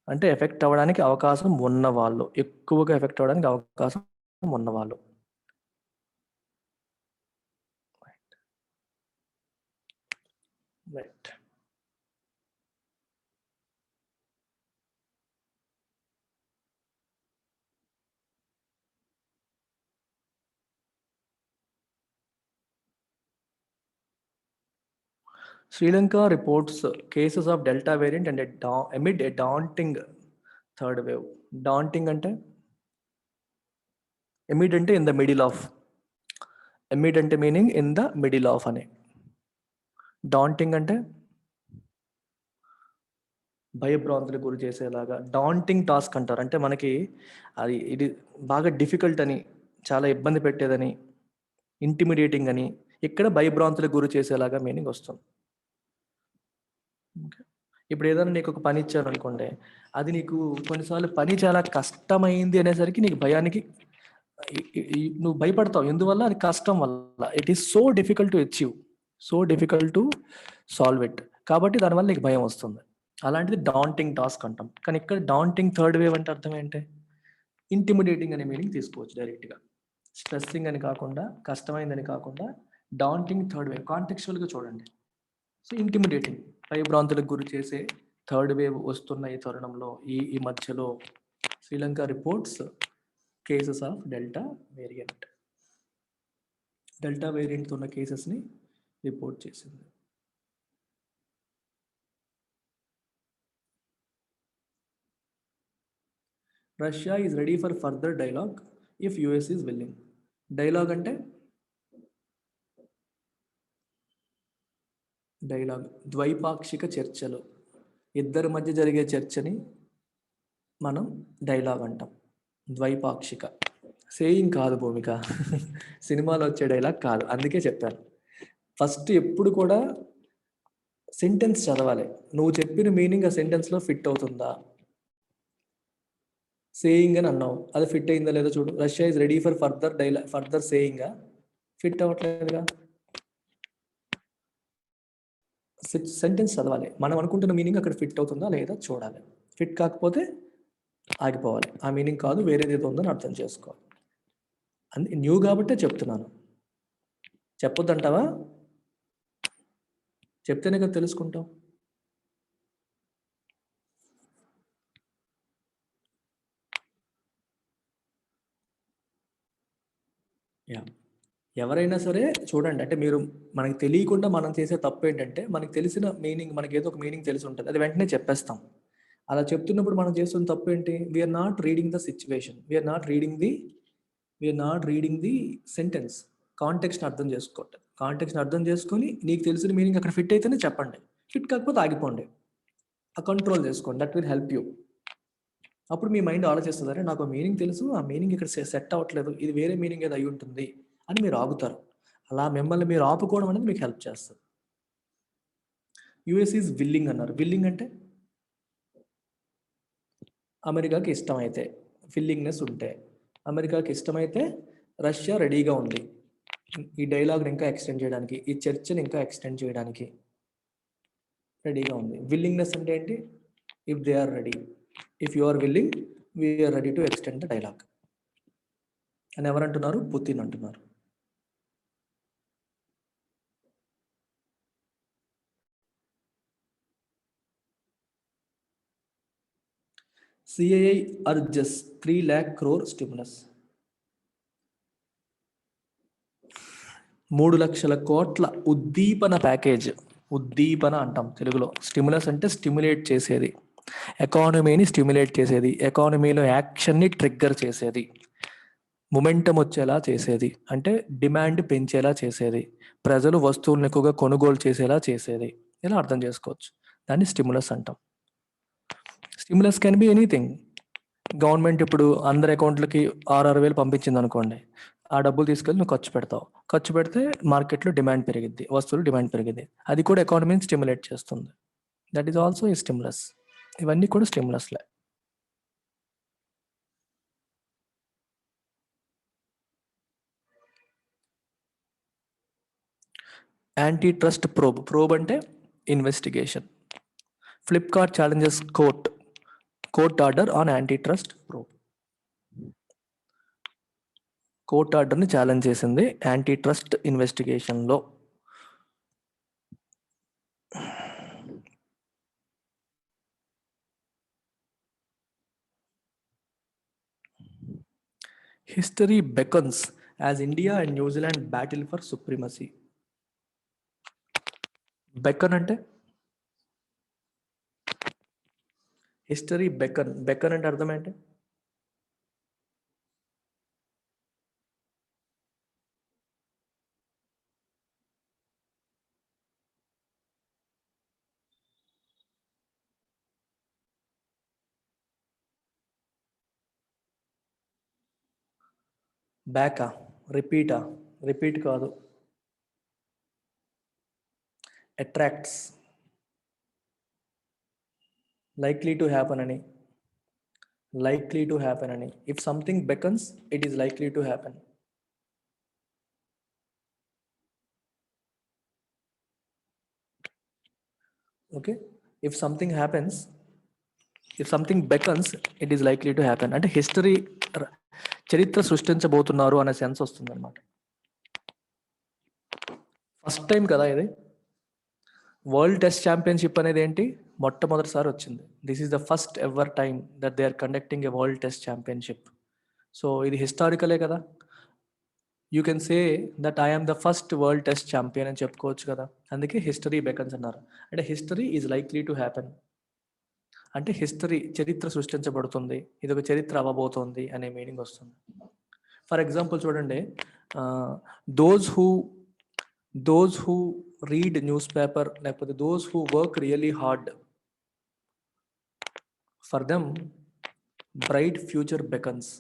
అంటే ఎఫెక్ట్ అవ్వడానికి అవకాశం ఉన్నవాళ్ళు, ఎక్కువగా ఎఫెక్ట్ అవ్వడానికి అవకాశం ఉన్నవాళ్ళు. Right. Sri Lanka reports cases of Delta variant and amid a daunting third wave. Daunting అంటే amid అంటే in the middle of, amid అంటే meaning in the middle of అని. డాంటింగ్ అంటే భయభ్రాంతులకు గురి చేసేలాగా. డాంటింగ్ టాస్క్ అంటారు. అంటే మనకి ఇది బాగా డిఫికల్ట్ అని, చాలా ఇబ్బంది పెట్టేదని, ఇంటిమిడేటింగ్ అని, ఇక్కడ భయభ్రాంతులకు గురి చేసేలాగా మీనింగ్ వస్తుంది. ఓకే. ఇప్పుడు ఏదైనా నీకు ఒక పని ఇచ్చారు అనుకోండి, అది నీకు కొన్నిసార్లు పని చాలా కష్టమైంది అనేసరికి నీకు భయానికి నువ్వు భయపడతావు. ఎందువల్ల? అది కష్టం వల్ల. It is so difficult to achieve, so difficult to solve it. కాబట్టి దానివల్ల నీకు భయం వస్తుంది. అలాంటిది డాంటింగ్ టాస్క్ అంటాం. కానీ ఇక్కడ డాంటింగ్ థర్డ్ వేవ్ అంటే అర్థం ఏంటి? ఇంటిమిడేటింగ్ అనే మీనింగ్ తీసుకోవచ్చు డైరెక్ట్గా. స్ట్రెస్సింగ్ అని కాకుండా, కష్టమైందని కాకుండా, డాంటింగ్ థర్డ్ వేవ్ కాంటెక్చువల్గా చూడండి. సో ఇంటిమిడేటింగ్, భయభ్రాంతులకు గురి చేసే థర్డ్ వేవ్ వస్తున్న ఈ తరుణంలో, ఈ మధ్యలో Sri Lanka reports cases of Delta variant. Delta వేరియంట్తో ఉన్న కేసెస్ని రిపోర్ట్ చేసింది. Russia is ready for further dialogue if US is willing. Dialogue అంటే డైలాగ్, ద్వైపాక్షిక చర్చలు, ఇద్దరి మధ్య జరిగే చర్చని మనం డైలాగ్ అంటాం. ద్వైపాక్షిక సేయింగ్ కాదు భూమిక, సినిమాలో వచ్చే డైలాగ్ కాదు. అందుకే చెప్పాను, ఫస్ట్ ఎప్పుడు కూడా సెంటెన్స్ చదవాలి. నువ్వు చెప్పిన మీనింగ్ ఆ సెంటెన్స్లో ఫిట్ అవుతుందా? సేయింగ్ అని అన్నావు, అది ఫిట్ అయిందా లేదో చూడు. Russia is ready for further saying, fit అవ్వట్లేదుగా. సెంటెన్స్ చదవాలి, మనం అనుకుంటున్న మీనింగ్ అక్కడ ఫిట్ అవుతుందా లేదా చూడాలి. ఫిట్ కాకపోతే ఆగిపోవాలి. ఆ మీనింగ్ కాదు, వేరేది ఏదో ఉందని అర్థం చేసుకోవాలి. న్యూ కాబట్టే చెప్తున్నాను. చెప్పొద్దంటావా? చెప్తేనే కదా తెలుసుకుంటాం. ఎవరైనా సరే చూడండి, అంటే మీరు, మనకి తెలియకుండా మనం చేసే తప్పు ఏంటంటే, మనకి తెలిసిన మీనింగ్, మనకి ఏదో ఒక మీనింగ్ తెలిసి ఉంటుంది, అది వెంటనే చెప్పేస్తాం. అలా చెప్తున్నప్పుడు మనం చేస్తున్న తప్పు ఏంటి? We're not reading the situation, we're not reading the sentence. కాంటెక్స్ట్ని అర్థం చేసుకోండి. కాంటెక్స్ని అర్థం చేసుకొని నీకు తెలిసిన మీనింగ్ అక్కడ ఫిట్ అయితేనే చెప్పండి, ఫిట్ కాకపోతే ఆగిపోండి. ఆ కంట్రోల్ చేసుకోండి, దట్ విల్ హెల్ప్ యూ. అప్పుడు మీ మైండ్ ఆలోచిస్తుంది, అరే నాకు మీనింగ్ తెలుసు, ఆ మీనింగ్ ఇక్కడ సెట్ అవ్వట్లేదు, ఇది వేరే మీనింగ్ ఏదో అయి ఉంటుంది అని మీరు ఆగుతారు. అలా మిమ్మల్ని మీరు ఆపుకోవడం అనేది మీకు హెల్ప్ చేస్తుంది. యుఎస్ ఈజ్ విల్లింగ్ అన్నారు. విల్లింగ్ అంటే అమెరికాకి ఇష్టమైతే, విల్లింగ్నెస్ ఉంటే. అమెరికాకి ఇష్టమైతే రష్యా రెడీగా ఉంది ఈ డైలాగ్ని ఇంకా ఎక్స్టెండ్ చేయడానికి, ఈ చర్చని ఇంకా ఎక్స్టెండ్ చేయడానికి రెడీగా ఉంది. విల్లింగ్నెస్ అంటే ఏంటి? If they are ready, if you are willing, we are ready to extend the dialogue అని ఎవరంటున్నారు? పుతిన్ అంటున్నారు. CII urges 3 lakh crore stimulus. 3 లక్షల కోట్ల ఉద్దీపన ప్యాకేజ్. ఉద్దీపన అంటాం తెలుగులో. స్టిమ్యులస్ అంటే స్టిమ్యులేట్ చేసేది, ఎకానమీని స్టిమ్యులేట్ చేసేది, ఎకానమీలో యాక్షన్ని ట్రిగ్గర్ చేసేది, మొమెంటం వచ్చేలా చేసేది, అంటే డిమాండ్ పెంచేలా చేసేది, ప్రజలు వస్తువులను ఎక్కువగా కొనుగోలు చేసేలా చేసేది. ఇలా అర్థం చేసుకోవచ్చు. దాన్ని స్టిమ్యులస్ అంటాం. Stimulus can be anything. Government ఇప్పుడు అందరి అకౌంట్లకి 6,000 పంపించింది అనుకోండి, ఆ డబ్బులు తీసుకెళ్ళి నువ్వు ఖర్చు పెడతావు. ఖర్చు పెడితే మార్కెట్లో డిమాండ్ పెరిగిద్ది, వస్తువులు డిమాండ్ పెరిగిద్ది, అది కూడా ఎకానమీని స్టిమ్యులేట్ చేస్తుంది. That is also a stimulus. ఇవన్నీ కూడా స్టిమ్యులస్లే. Anti trust probe. ప్రోబ్ అంటే investigation. Flipkart challenges court order on anti trust probe. Court ఆర్డర్ని ఛాలెంజ్ చేసింది యాంటీ ట్రస్ట్ ఇన్వెస్టిగేషన్లో. History beckons as India and New Zealand battle for supremacy. Beckon అంటే history beckon. Beckon అంటే అర్థం ఏంటి? బ్యాకా, రిపీటా, రిపీట్ కాదు, అట్రాక్ట్స్, likely to happen అని, likely to happen అని. If something beckons, it is likely to happen. Okay, if something happens, if something beckons, it is likely to happen. అంటే history, చరిత్ర సృష్టించబోతున్నారు అనే సెన్స్ వస్తుంది అనమాట. ఫస్ట్ టైం కదా ఇది. World test championship అనేది ఏంటి, మొట్టమొదటిసారి వచ్చింది. This is the first ever time that they are conducting a world test championship. So ఇది హిస్టారికలే కదా. You can say that I am the first world test champion అని చెప్పుకోవచ్చు కదా. అందుకే హిస్టరీ బెకన్స్ అన్నారు. అంటే history is likely to happen. అంటే హిస్టరీ, చరిత్ర సృష్టించబడుతుంది, ఇది ఒక చరిత్ర అవ్వబోతోంది అనే మీనింగ్ వస్తుంది. ఫర్ ఎగ్జాంపుల్ చూడండి, those who read newspaper, లేకపోతే those who work really hard, for them bright future beckons.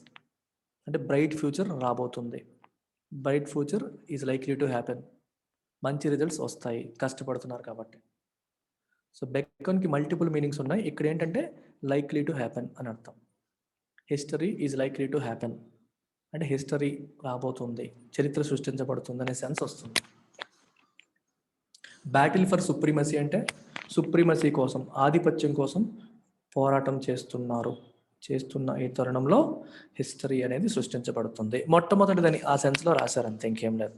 అంటే బ్రైట్ ఫ్యూచర్ రాబోతుంది, bright future is likely to happen. మంచి రిజల్ట్స్ వస్తాయి, కష్టపడుతున్నారు కాబట్టి. సో బెకన్కి మల్టిపుల్ మీనింగ్స్ ఉన్నాయి. ఇక్కడ ఏంటంటే లైక్లీ టు హ్యాపెన్ అని అర్థం. History is likely to happen అంటే హిస్టరీ రాబోతుంది, చరిత్ర సృష్టించబడుతుంది అనే సెన్స్ వస్తుంది. బ్యాటిల్ ఫర్ సుప్రీమసీ అంటే సుప్రీమసీ కోసం, ఆధిపత్యం కోసం పోరాటం చేస్తున్న ఈ తరుణంలో హిస్టరీ అనేది సృష్టించబడుతుంది. మొట్టమొదటిదని ఆ సెన్స్లో రాశారు, అంతే, ఇంకేం లేదు.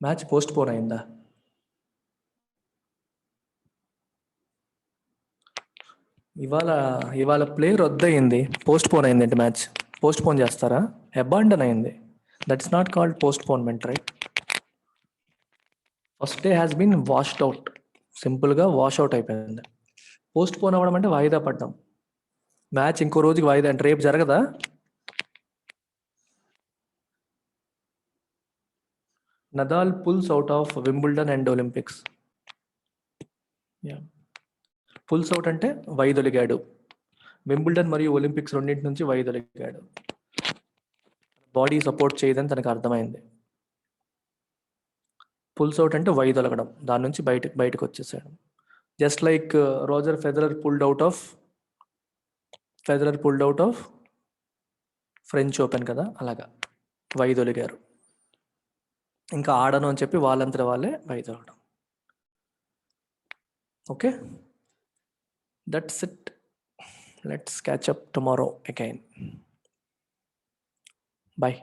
మ్యాచ్ పోస్ట్ పోన్ అయిందా? ఇవాళ ప్లేయర్ రద్దయింది, పోస్ట్ పోన్ అయింది. మ్యాచ్ పోస్ట్ పోన్ చేస్తారా? అబాండన్ అయింది. That's not called postponement, right? First day has been washed out, సింపుల్గా వాష్ అవుట్ అయిపోయింది. పోస్ట్ పోన్ అవ్వడం అంటే వాయిదా పడ్డం. మ్యాచ్ ఇంకో రోజుకి వాయిదా అంటే రేపు జరగదా? Nadal pulls out of Wimbledon and Olympics. Pulls out అంటే వైదొలిగాడు. వింబుల్డన్ మరియు ఒలింపిక్స్ రెండింటి నుంచి వైదొలిగాడు. బాడీ సపోర్ట్ చేయదని తనకు అర్థమైంది. పుల్స్ అవుట్ అంటే వైదొలగడం, దాని నుంచి బయటకు వచ్చేసాడు. Just like Roger Federer pulled out of French Open కదా, అలాగా వైదొలిగారు. ఇంకా ఆడను అని చెప్పి వాళ్ళంతా వాళ్ళే వైదొలగడం. Okay, that's it. Let's catch up tomorrow again. Bye.